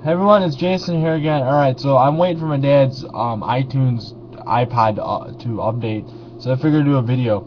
Hey everyone, it's Jason here again. Alright, so I'm waiting for my dad's iTunes iPod to update, so I figured to do a video.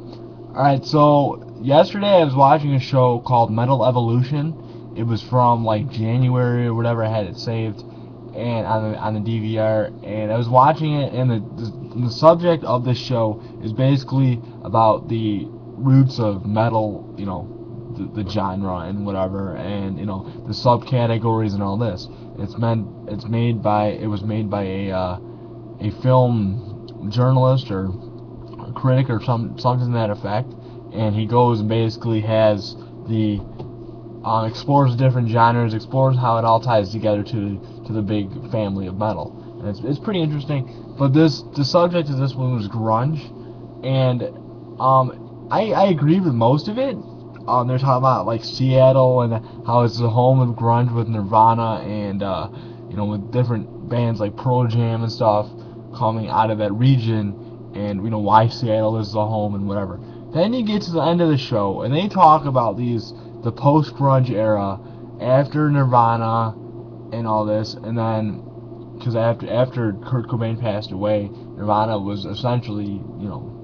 Alright, so yesterday I was watching a show called Metal Evolution. It was from like January or whatever. I had it saved and on the DVR, and I was watching it, and the subject of this show is basically about the roots of metal, the genre and whatever, and the subcategories and all this. It was made by a film journalist or a critic or something to that effect, and he goes and basically has the explores different genres, explores how it all ties together to the big family of metal, and it's pretty interesting. But the subject of this one was grunge, and I agree with most of it. They're talking about like Seattle and how it's the home of grunge with Nirvana and with different bands like Pearl Jam and stuff coming out of that region, and why Seattle is the home and whatever. Then you get to the end of the show and they talk about the post grunge era after Nirvana and all this, and then because after Kurt Cobain passed away, Nirvana was essentially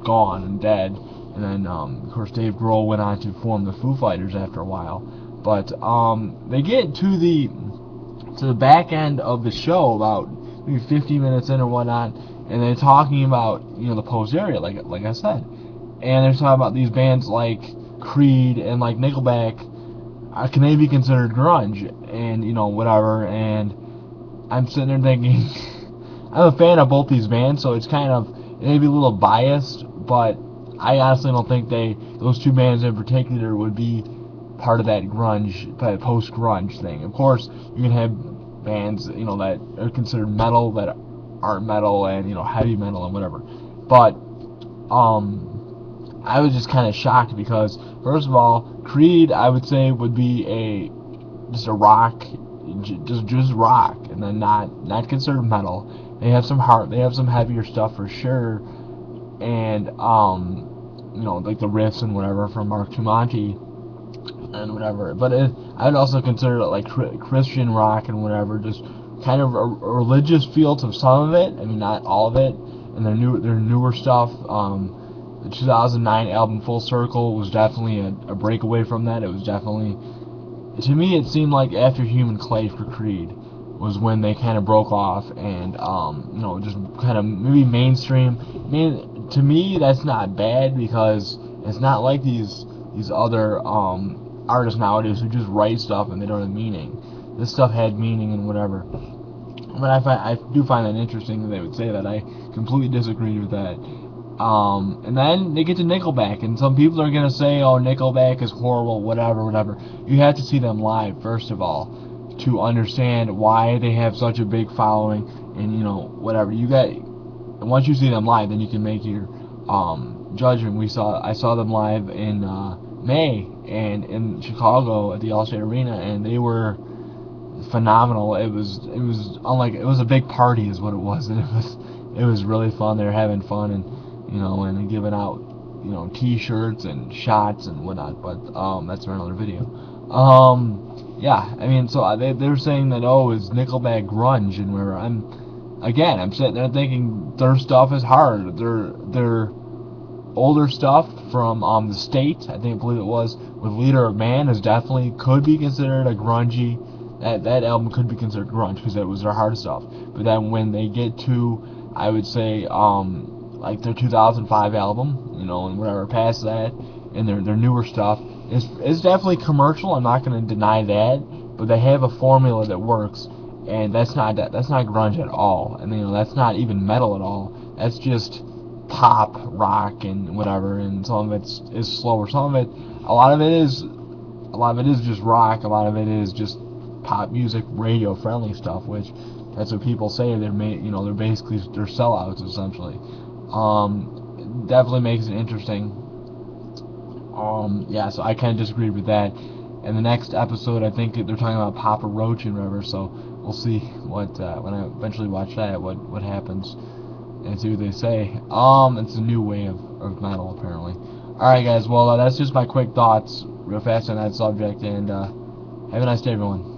gone and dead. And then, of course, Dave Grohl went on to form the Foo Fighters after a while. But they get to the back end of the show, about maybe 50 minutes in or whatnot, and they're talking about the post area, like I said, and they're talking about these bands like Creed and like Nickelback. Can they be considered grunge? And whatever. And I'm sitting there thinking, I'm a fan of both these bands, so it's kind of maybe a little biased, but I honestly don't think those two bands in particular would be part of that grunge, post-grunge thing. Of course, you can have bands, that are considered metal that aren't metal, and heavy metal and whatever. But I was just kind of shocked because, first of all, Creed I would say would be just a rock, just rock, and then not considered metal. They have some heart, they have some heavier stuff for sure, and like the riffs and whatever from Mark Tremonti and whatever. But I would also consider it like Christian rock and whatever, just kind of a religious feel to some of it. I mean, not all of it. And their newer stuff. The 2009 album Full Circle was definitely a breakaway from that. It was definitely, to me, it seemed like after Human Clay for Creed was when they kind of broke off and just kind of maybe mainstream. I mean, to me that's not bad because it's not like these other artists nowadays who just write stuff and they don't have meaning. This stuff had meaning and whatever. But I do find that interesting that they would say that. I completely disagree with that. And then they get to Nickelback, and some people are gonna say, "Oh, Nickelback is horrible, whatever." You have to see them live first of all to understand why they have such a big following, and whatever. Once you see them live, then you can make your judgment. I saw them live in May and in Chicago at the Allstate Arena, and they were phenomenal. It was unlike, it was a big party is what it was, and it was really fun. They were having fun and and giving out T-shirts and shots and whatnot. But that's for another video. Yeah, I mean, so they're saying that, oh, is Nickelback grunge and where I'm sitting there thinking their stuff is hard. Their older stuff from the State, I believe it was, with Leader of Man, is definitely could be considered a grungy. That album could be considered grunge because it was their hard stuff. But then when they get to, I would say, like their 2005 album, and whatever past that, and their newer stuff is definitely commercial. I'm not going to deny that, but they have a formula that works, and that's not grunge at all. And that's not even metal at all. That's just pop rock and whatever. And some of it is slower. Some of it, a lot of it is just rock. A lot of it is just pop music, radio friendly stuff, which that's what people say. They're they're sellouts essentially. Definitely makes it interesting. Yeah, so I kind of disagreed with that. And the next episode, I think they're talking about Papa Roach and whatever. So we'll see what when I eventually watch that, what happens and see what they say. It's a new way of metal apparently. All right, guys. Well, that's just my quick thoughts, real fast on that subject, and have a nice day, everyone.